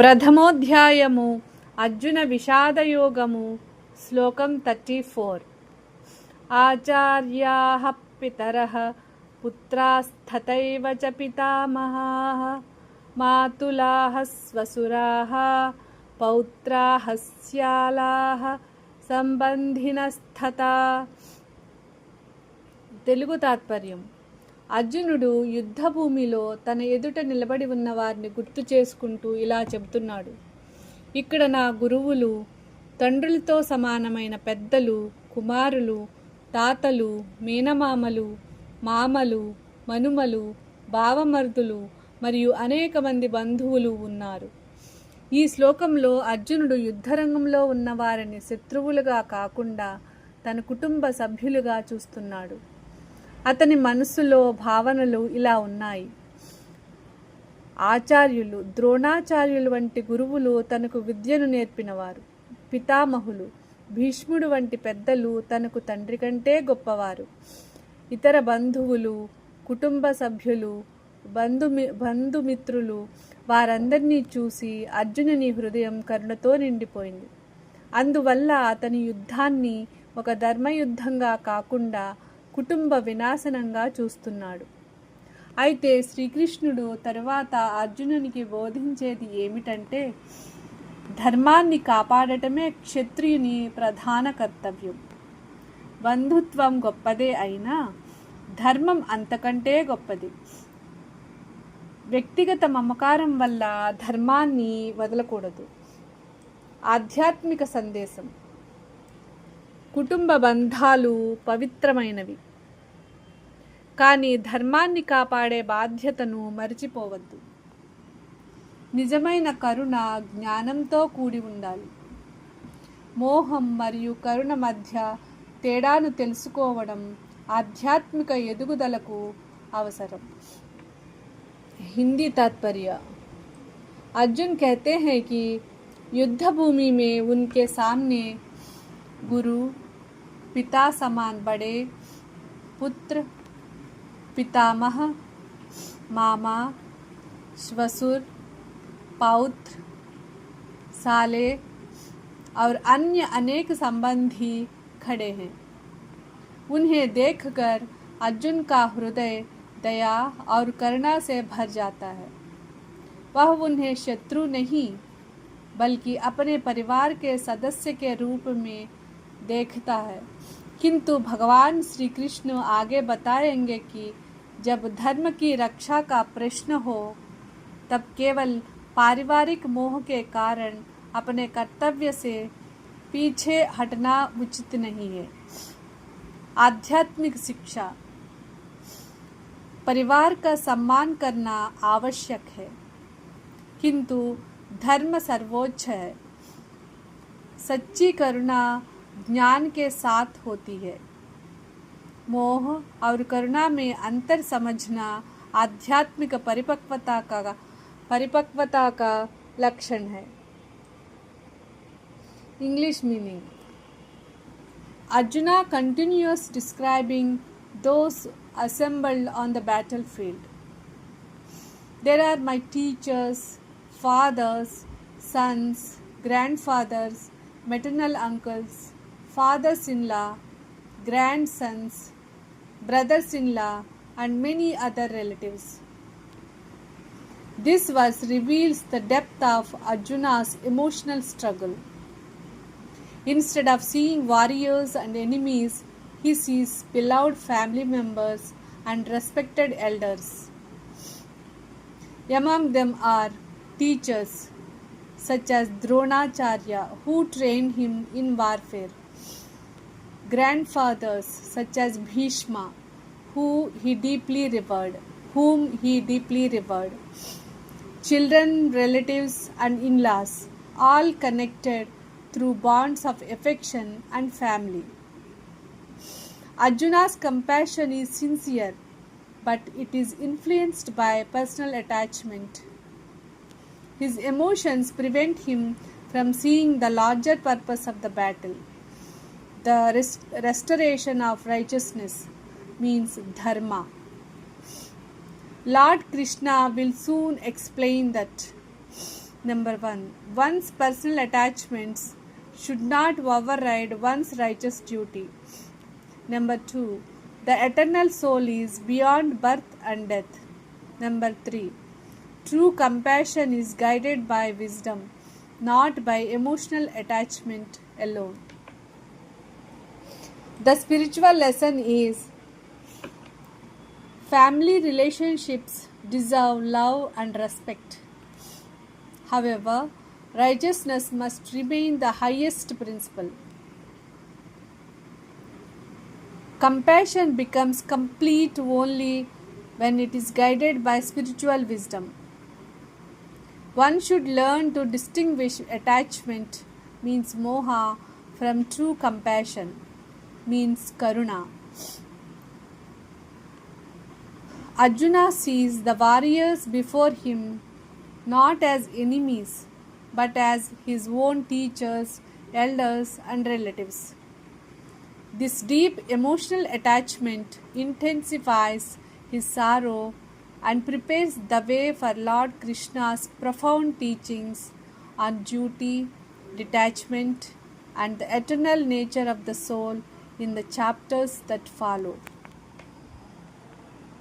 ప్రథమోధ్యాయము అర్జున విషాదయోగము శ్లోకం 34. ఆచార్యాః పితరః పుత్రాస్తథైవ చ పితామహాః మాతులాః స్వసురాః పౌత్రాః శ్యాలాః సంబంధినస్తథా. తెలుగు తాత్పర్యం: అర్జునుడు యుద్ధభూమిలో తన ఎదుట నిలబడి ఉన్న వారిని గుర్తు చేసుకుంటూ ఇలా చెబుతున్నాడు. ఇక్కడ నా గురువులు, తండ్రులతో సమానమైన పెద్దలు, కుమారులు, తాతలు, మేనమామలు, మామలు, మనుమలు, బావమరుదులు మరియు అనేక మంది బంధువులు ఉన్నారు. ఈ శ్లోకంలో అర్జునుడు యుద్ధరంగంలో ఉన్న వారిని శత్రువులుగా కాకుండా తన కుటుంబ సభ్యులుగా చూస్తున్నాడు. అతని మనసులో భావనలు ఇలా ఉన్నాయి. ఆచార్యులు, ద్రోణాచార్యులు వంటి గురువులు తనకు విద్యను నేర్పినవారు. పితామహులు, భీష్ముడు వంటి పెద్దలు తనకు తండ్రి కంటే గొప్పవారు. ఇతర బంధువులు, కుటుంబ సభ్యులు, బంధుమిత్రులు వారందరినీ చూసి అర్జునుని హృదయం కరుణతో నిండిపోయింది. అందువల్ల అతని యుద్ధాన్ని ఒక ధర్మయుద్ధంగా కాకుండా కుటుంబ వినాశనంగా చూస్తున్నాడు. అయితే శ్రీకృష్ణుడు తరువాత అర్జునునికి బోధించేది ఏమిటంటే, ధర్మాన్ని కాపాడటమే క్షత్రియుని ప్రధాన కర్తవ్యం. బంధుత్వం గొప్పదే అయినా ధర్మం అంతకంటే గొప్పది. వ్యక్తిగత మమకారం వల్ల ధర్మాన్ని వదలకూడదు. ఆధ్యాత్మిక సందేశం: కుటుంబ బంధాలు పవిత్రమైనవి, కానీ ధర్మాన్ని కాపాడే బాధ్యతను మరిచిపోవద్దు. నిజమైన కరుణ జ్ఞానంతో కూడి ఉండాలి. మోహం మరియు కరుణ మధ్య తేడాను తెలుసుకోవడం ఆధ్యాత్మిక ఎదుగుదలకు అవసరం. हिंदी तात्पर्य: अर्जुन कहते हैं कि युद्ध भूमि में उनके सामने गुरु, पिता समान बड़े, पुत्र, पितामह, मामा, श्वशुर, पौत्र, साले और अन्य अनेक संबंधी खड़े हैं. उन्हें देखकर अर्जुन का हृदय दया और करुणा से भर जाता है. वह उन्हें शत्रु नहीं बल्कि अपने परिवार के सदस्य के रूप में देखता है. किंतु भगवान श्री कृष्ण आगे बताएंगे कि जब धर्म की रक्षा का प्रश्न हो तब केवल पारिवारिक मोह के कारण अपने कर्तव्य से पीछे हटना उचित नहीं है. आध्यात्मिक शिक्षा: परिवार का सम्मान करना आवश्यक है, किंतु धर्म सर्वोच्च है. सच्ची करुणा ज्ञान के साथ होती है. मोह और करुणा में अंतर समझना आध्यात्मिक परिपक्वता का लक्षण है. English meaning: Arjuna continues describing those assembled on the battlefield. There are my teachers, fathers, sons, grandfathers, maternal uncles, fathers-in-law, grandsons, brothers-in-law, and many other relatives. This verse reveals the depth of Arjuna's emotional struggle. Instead of seeing warriors and enemies, he sees beloved family members and respected elders. Among them are teachers such as Dronacharya, who trained him in warfare; grandfathers such as Bhishma, whom he deeply revered; children, relatives, and in-laws, all connected through bonds of affection and family. Arjuna's compassion is sincere, but it is influenced by personal attachment. His emotions prevent him from seeing the larger purpose of the battle. The restoration of righteousness means dharma. Lord Krishna will soon explain that Number 1. One's personal attachments should not override one's righteous duty. Number 2. The eternal soul is beyond birth and death. Number 3. True compassion is guided by wisdom, not by emotional attachment alone. The spiritual lesson is family relationships deserve love and respect. However, righteousness must remain the highest principle. Compassion becomes complete only when it is guided by spiritual wisdom. One should learn to distinguish attachment means moha from true compassion means karuna. Arjuna sees the warriors before him not as enemies but as his own teachers, elders, and relatives. This deep emotional attachment intensifies his sorrow and prepares the way for Lord Krishna's profound teachings on duty, detachment, and the eternal nature of the soul in the chapters that follow.